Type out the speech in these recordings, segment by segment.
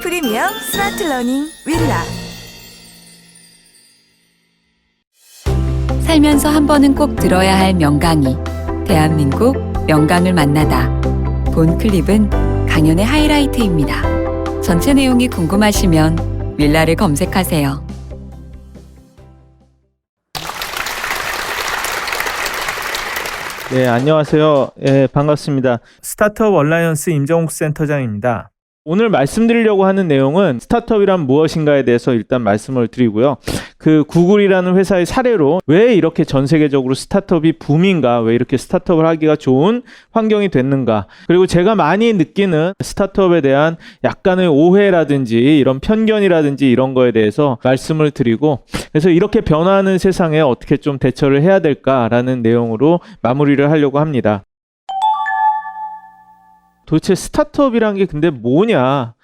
프리미엄 스마트 러닝 윌라. 살면서 한 번은 꼭 들어야 할 명강의. 대한민국 명강을 만나다. 본 클립은 강연의 하이라이트입니다. 전체 내용이 궁금하시면 윌라를 검색하세요. 네, 안녕하세요. 반갑습니다. 스타트업 얼라이언스 임정욱 센터장입니다. 오늘 말씀드리려고 하는 내용은 스타트업이란 무엇인가에 대해서 일단 말씀을 드리고요. 그 구글이라는 회사의 사례로 왜 이렇게 전 세계적으로 스타트업이 붐인가, 왜 이렇게 스타트업을 하기가 좋은 환경이 됐는가, 그리고 제가 많이 느끼는 스타트업에 대한 약간의 오해라든지 이런 편견이라든지 이런 거에 대해서 말씀을 드리고, 그래서 이렇게 변화하는 세상에 어떻게 좀 대처를 해야 될까라는 내용으로 마무리를 하려고 합니다. 도대체 스타트업이란 게 근데 뭐냐?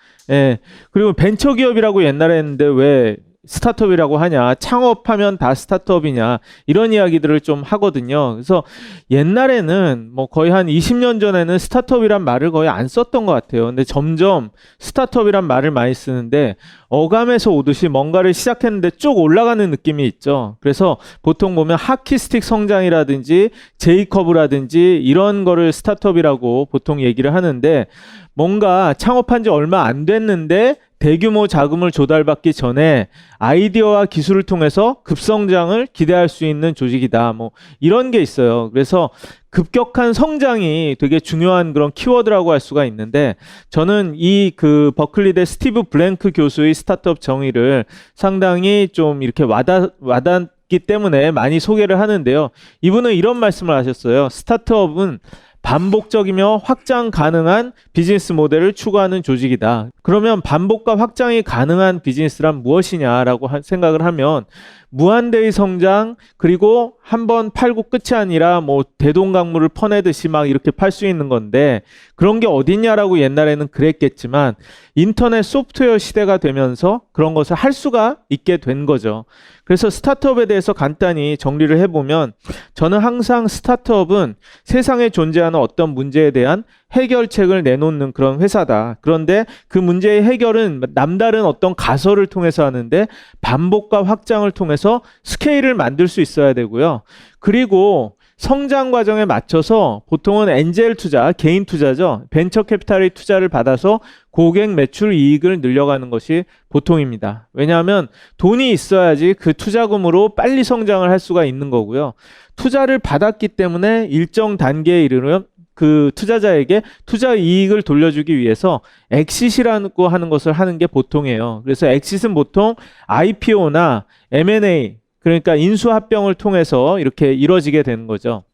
그리고 벤처기업이라고 옛날에 했는데 왜 스타트업이라고 하냐? 창업하면 다 스타트업이냐? 이런 이야기들을 좀 하거든요. 그래서 옛날에는 뭐 거의 한 20년 전에는 스타트업이란 말을 거의 안 썼던 것 같아요. 근데 점점 스타트업이란 말을 많이 쓰는데 어감에서 오듯이 뭔가를 시작했는데 쭉 올라가는 느낌이 있죠. 그래서 보통 보면 하키스틱 성장이라든지 제이커브라든지 이런 거를 스타트업이라고 보통 얘기를 하는데, 뭔가 창업한 지 얼마 안 됐는데 대규모 자금을 조달받기 전에 아이디어와 기술을 통해서 급성장을 기대할 수 있는 조직이다. 뭐 이런 게 있어요. 그래서 급격한 성장이 되게 중요한 그런 키워드라고 할 수가 있는데, 저는 이 그 버클리대 스티브 블랭크 교수의 스타트업 정의를 상당히 좀 이렇게 와닿기 때문에 많이 소개를 하는데요. 이분은 이런 말씀을 하셨어요. 스타트업은 반복적이며 확장 가능한 비즈니스 모델을 추구하는 조직이다. 그러면 반복과 확장이 가능한 비즈니스란 무엇이냐라고 생각을 하면 무한대의 성장, 그리고 한번 팔고 끝이 아니라 뭐 대동강물을 퍼내듯이 막 이렇게 팔 수 있는 건데, 그런 게 어딨냐라고 옛날에는 그랬겠지만 인터넷 소프트웨어 시대가 되면서 그런 것을 할 수가 있게 된 거죠. 그래서 스타트업에 대해서 간단히 정리를 해보면, 저는 항상 스타트업은 세상에 존재하는 어떤 문제에 대한 해결책을 내놓는 그런 회사다. 그런데 그 문제의 해결은 남다른 어떤 가설을 통해서 하는데 반복과 확장을 통해서 스케일을 만들 수 있어야 되고요. 그리고 성장 과정에 맞춰서 보통은 엔젤 투자, 개인 투자죠. 벤처 캐피탈의 투자를 받아서 고객 매출 이익을 늘려가는 것이 보통입니다. 왜냐하면 돈이 있어야지 그 투자금으로 빨리 성장을 할 수가 있는 거고요. 투자를 받았기 때문에 일정 단계에 이르면 그 투자자에게 투자 이익을 돌려주기 위해서 엑싯이라고 하는 것을 하는 게 보통이에요. 그래서 엑싯은 보통 IPO나 M&A, 그러니까 인수합병을 통해서 이렇게 이루어지게 되는 거죠.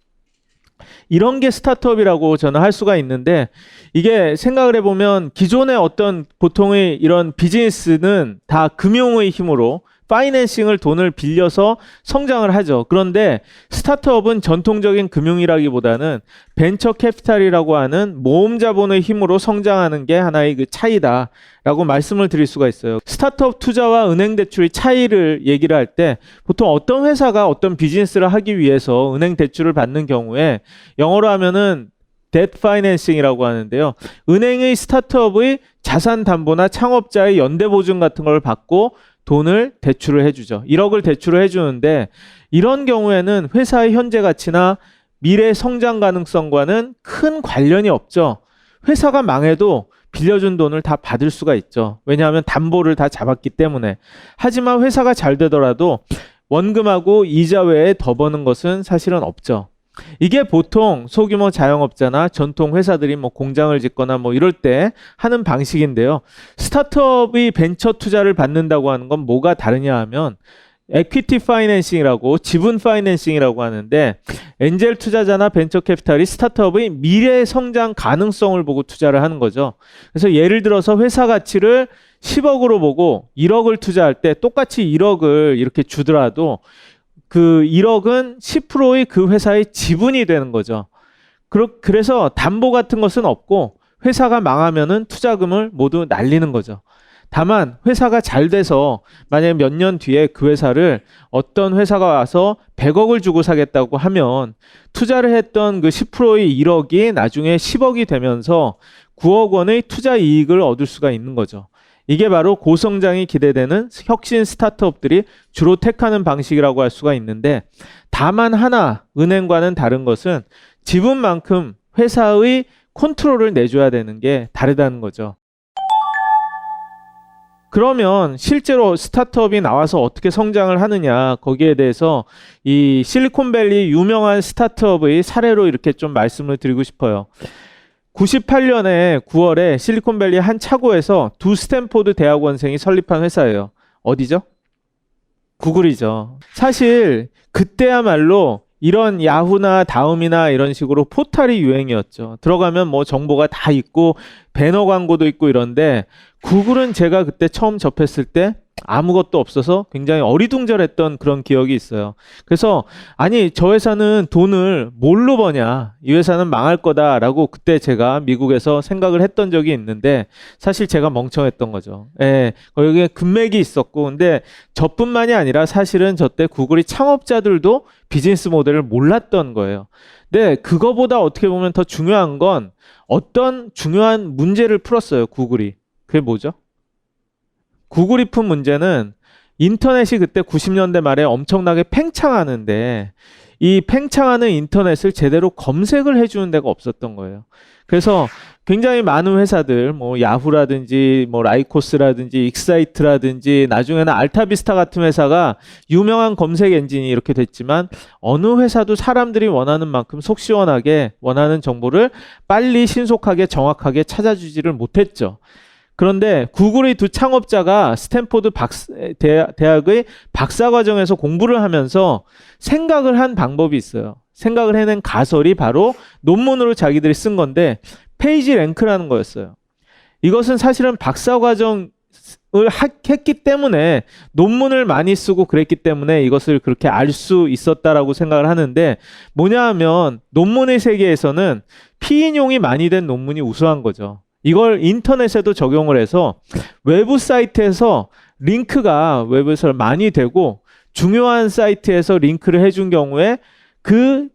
이런 게 스타트업이라고 저는 할 수가 있는데, 이게 생각을 해보면 기존의 어떤 보통의 이런 비즈니스는 다 금융의 힘으로 파이낸싱을 돈을 빌려서 성장을 하죠. 그런데 스타트업은 전통적인 금융이라기보다는 벤처 캐피탈이라고 하는 모험 자본의 힘으로 성장하는 게 하나의 그 차이다라고 말씀을 드릴 수가 있어요. 스타트업 투자와 은행 대출의 차이를 얘기를 할 때 보통 어떤 회사가 어떤 비즈니스를 하기 위해서 은행 대출을 받는 경우에 영어로 하면은 데트 파이낸싱이라고 하는데요. 은행의 스타트업의 자산 담보나 창업자의 연대 보증 같은 걸 받고 돈을 대출을 해주죠. 1억을 대출을 해주는데, 이런 경우에는 회사의 현재 가치나 미래 성장 가능성과는 큰 관련이 없죠. 회사가 망해도 빌려준 돈을 다 받을 수가 있죠. 왜냐하면 담보를 다 잡았기 때문에. 하지만 회사가 잘 되더라도 원금하고 이자 외에 더 버는 것은 사실은 없죠. 이게 보통 소규모 자영업자나 전통 회사들이 뭐 공장을 짓거나 뭐 이럴 때 하는 방식인데요. 스타트업이 벤처 투자를 받는다고 하는 건 뭐가 다르냐 하면 에퀴티 파이낸싱이라고, 지분 파이낸싱이라고 하는데, 엔젤 투자자나 벤처 캐피탈이 스타트업의 미래 성장 가능성을 보고 투자를 하는 거죠. 그래서 예를 들어서 회사 가치를 10억으로 보고 1억을 투자할 때 똑같이 1억을 이렇게 주더라도 그 1억은 10%의 그 회사의 지분이 되는 거죠. 그래서 담보 같은 것은 없고 회사가 망하면은 투자금을 모두 날리는 거죠. 다만 회사가 잘 돼서 만약에 몇 년 뒤에 그 회사를 어떤 회사가 와서 100억을 주고 사겠다고 하면 투자를 했던 그 10%의 1억이 나중에 10억이 되면서 9억 원의 투자 이익을 얻을 수가 있는 거죠. 이게 바로 고성장이 기대되는 혁신 스타트업들이 주로 택하는 방식이라고 할 수가 있는데, 다만 하나 은행과는 다른 것은 지분만큼 회사의 컨트롤을 내줘야 되는 게 다르다는 거죠. 그러면 실제로 스타트업이 나와서 어떻게 성장을 하느냐, 거기에 대해서 이 실리콘밸리 유명한 스타트업의 사례로 이렇게 좀 말씀을 드리고 싶어요. 98년에 9월에 실리콘밸리 한 차고에서 두 스탠포드 대학원생이 설립한 회사예요. 어디죠? 구글이죠. 사실 그때야말로 이런 야후나 다음이나 이런 식으로 포털이 유행이었죠. 들어가면 뭐 정보가 다 있고 배너 광고도 있고 이런데, 구글은 제가 그때 처음 접했을 때 아무것도 없어서 굉장히 어리둥절했던 그런 기억이 있어요. 그래서 아니, 저 회사는 돈을 뭘로 버냐, 이 회사는 망할 거다라고 그때 제가 미국에서 생각을 했던 적이 있는데, 사실 제가 멍청했던 거죠. 예, 거기에 금맥이 있었고, 근데 저뿐만이 아니라 사실은 저때 구글이 창업자들도 비즈니스 모델을 몰랐던 거예요. 근데 그거보다 어떻게 보면 더 중요한 건 어떤 중요한 문제를 풀었어요, 구글이. 그게 뭐죠? 구글이 푼 문제는, 인터넷이 그때 90년대 말에 엄청나게 팽창하는데 이 팽창하는 인터넷을 제대로 검색을 해주는 데가 없었던 거예요. 그래서 굉장히 많은 회사들, 뭐 야후라든지 뭐 라이코스라든지 익사이트라든지 나중에는 알타비스타 같은 회사가 유명한 검색 엔진이 이렇게 됐지만, 어느 회사도 사람들이 원하는 만큼 속 시원하게 원하는 정보를 빨리 신속하게 정확하게 찾아주지를 못했죠. 그런데 구글의 두 창업자가 스탠포드 대학의 박사과정에서 공부를 하면서 생각을 한 방법이 있어요. 생각을 해낸 가설이 바로 논문으로 자기들이 쓴 건데, 페이지 랭크라는 거였어요. 이것은 사실은 박사과정을 했기 때문에, 논문을 많이 쓰고 그랬기 때문에 이것을 그렇게 알 수 있었다라고 생각을 하는데, 뭐냐 하면 논문의 세계에서는 피인용이 많이 된 논문이 우수한 거죠. 이걸 인터넷에도 적용을 해서 외부 사이트에서 링크가 웹에서 많이 되고, 중요한 사이트에서 링크를 해준 경우에 그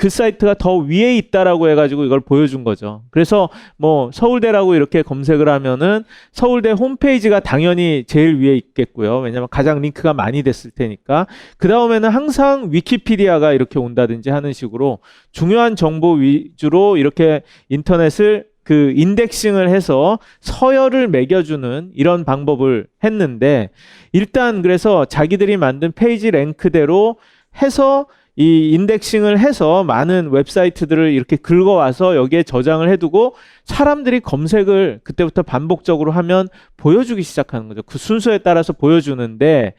사이트가 더 위에 있다라고 해가지고 이걸 보여준 거죠. 그래서 뭐 서울대라고 이렇게 검색을 하면은 서울대 홈페이지가 당연히 제일 위에 있겠고요. 왜냐하면 가장 링크가 많이 됐을 테니까. 그 다음에는 항상 위키피디아가 이렇게 온다든지 하는 식으로 중요한 정보 위주로 이렇게 인터넷을 그 인덱싱을 해서 서열을 매겨주는 이런 방법을 했는데, 일단 그래서 자기들이 만든 페이지 랭크대로 해서 이 인덱싱을 해서 많은 웹사이트들을 이렇게 긁어와서 여기에 저장을 해두고 사람들이 검색을 그때부터 반복적으로 하면 보여주기 시작하는 거죠. 그 순서에 따라서 보여주는데,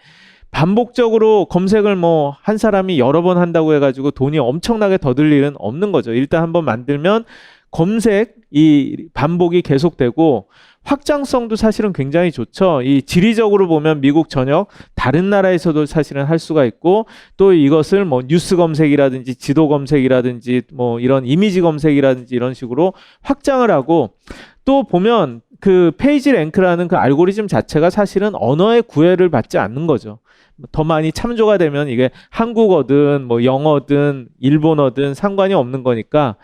반복적으로 검색을 뭐 한 사람이 여러 번 한다고 해가지고 돈이 엄청나게 더 들 일은 없는 거죠. 일단 한번 만들면 검색 이 반복이 계속되고, 확장성도 사실은 굉장히 좋죠. 이 지리적으로 보면 미국 전역 다른 나라에서도 사실은 할 수가 있고, 또 이것을 뭐 뉴스 검색이라든지 지도 검색이라든지 뭐 이런 이미지 검색이라든지 이런 식으로 확장을 하고, 또 보면 그 페이지 랭크라는 그 알고리즘 자체가 사실은 언어의 구애를 받지 않는 거죠. 더 많이 참조가 되면 이게 한국어든 뭐 영어든 일본어든 상관이 없는 거니까.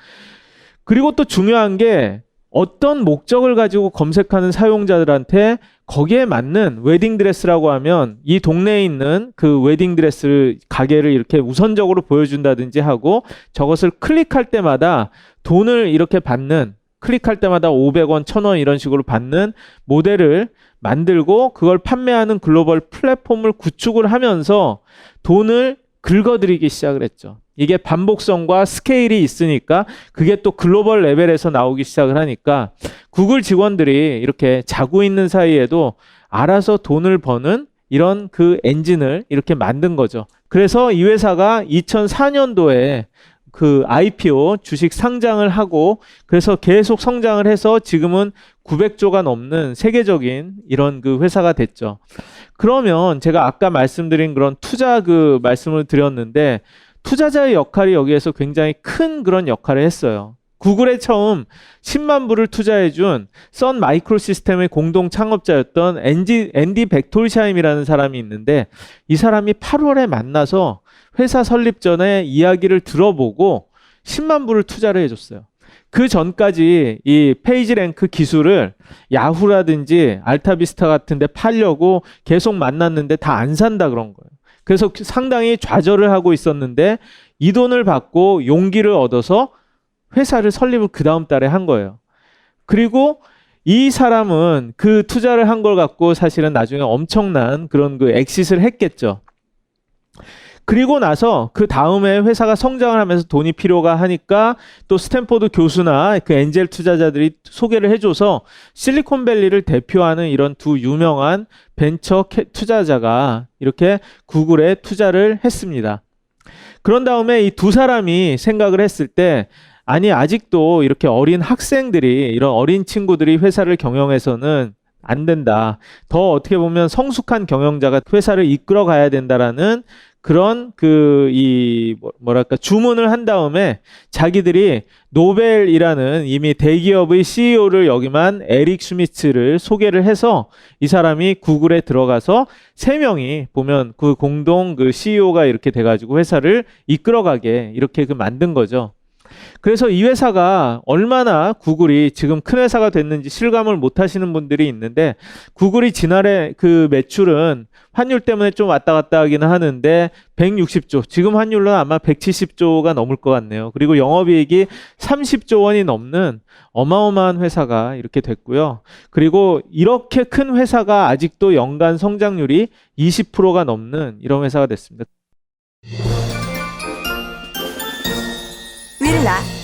그리고 또 중요한 게, 어떤 목적을 가지고 검색하는 사용자들한테 거기에 맞는 웨딩드레스라고 하면 이 동네에 있는 그 웨딩드레스 가게를 이렇게 우선적으로 보여준다든지 하고, 저것을 클릭할 때마다 돈을 이렇게 받는, 클릭할 때마다 500원, 1000원 이런 식으로 받는 모델을 만들고 그걸 판매하는 글로벌 플랫폼을 구축을 하면서 돈을 긁어들이기 시작을 했죠. 이게 반복성과 스케일이 있으니까 그게 또 글로벌 레벨에서 나오기 시작을 하니까, 구글 직원들이 이렇게 자고 있는 사이에도 알아서 돈을 버는 이런 그 엔진을 이렇게 만든 거죠. 그래서 이 회사가 2004년도에 그 IPO 주식 상장을 하고, 그래서 계속 성장을 해서 지금은 900조가 넘는 세계적인 이런 그 회사가 됐죠. 그러면 제가 아까 말씀드린 그런 투자 그 말씀을 드렸는데, 투자자의 역할이 여기에서 굉장히 큰 그런 역할을 했어요. 구글에 처음 10만 불을 투자해준 선 마이크로 시스템의 공동 창업자였던 앤디 벡톨샤임이라는 사람이 있는데, 이 사람이 8월에 만나서 회사 설립 전에 이야기를 들어보고 10만 불을 투자를 해줬어요. 그 전까지 이 페이지랭크 기술을 야후라든지 알타비스타 같은 데 팔려고 계속 만났는데 다 안 산다 그런 거예요. 그래서 상당히 좌절을 하고 있었는데 이 돈을 받고 용기를 얻어서 회사를 설립을 그 다음 달에 한 거예요. 그리고 이 사람은 그 투자를 한 걸 갖고 사실은 나중에 엄청난 그런 그 엑싯을 했겠죠. 그리고 나서 그 다음에 회사가 성장을 하면서 돈이 필요가 하니까 또 스탠포드 교수나 그 엔젤 투자자들이 소개를 해줘서 실리콘밸리를 대표하는 이런 두 유명한 벤처 투자자가 이렇게 구글에 투자를 했습니다. 그런 다음에 이 두 사람이 생각을 했을 때 아니 아직도 이렇게 어린 학생들이 이런 어린 친구들이 회사를 경영해서는 안 된다. 더 어떻게 보면 성숙한 경영자가 회사를 이끌어 가야 된다라는 그런 뭐랄까 주문을 한 다음에 자기들이 노벨이라는 이미 대기업의 CEO를 역임한 에릭 슈미츠를 소개를 해서 이 사람이 구글에 들어가서 세 명이 보면 그 공동 그 CEO가 이렇게 돼가지고 회사를 이끌어가게 이렇게 만든 거죠. 그래서 이 회사가 얼마나 구글이 지금 큰 회사가 됐는지 실감을 못 하시는 분들이 있는데 구글이 지난해 그 매출은 환율 때문에 좀 왔다 갔다 하기는 하는데 160조, 지금 환율로 아마 170조가 넘을 것 같네요. 그리고 영업이익이 30조 원이 넘는 어마어마한 회사가 이렇게 됐고요. 그리고 이렇게 큰 회사가 아직도 연간 성장률이 20%가 넘는 이런 회사가 됐습니다. 윌라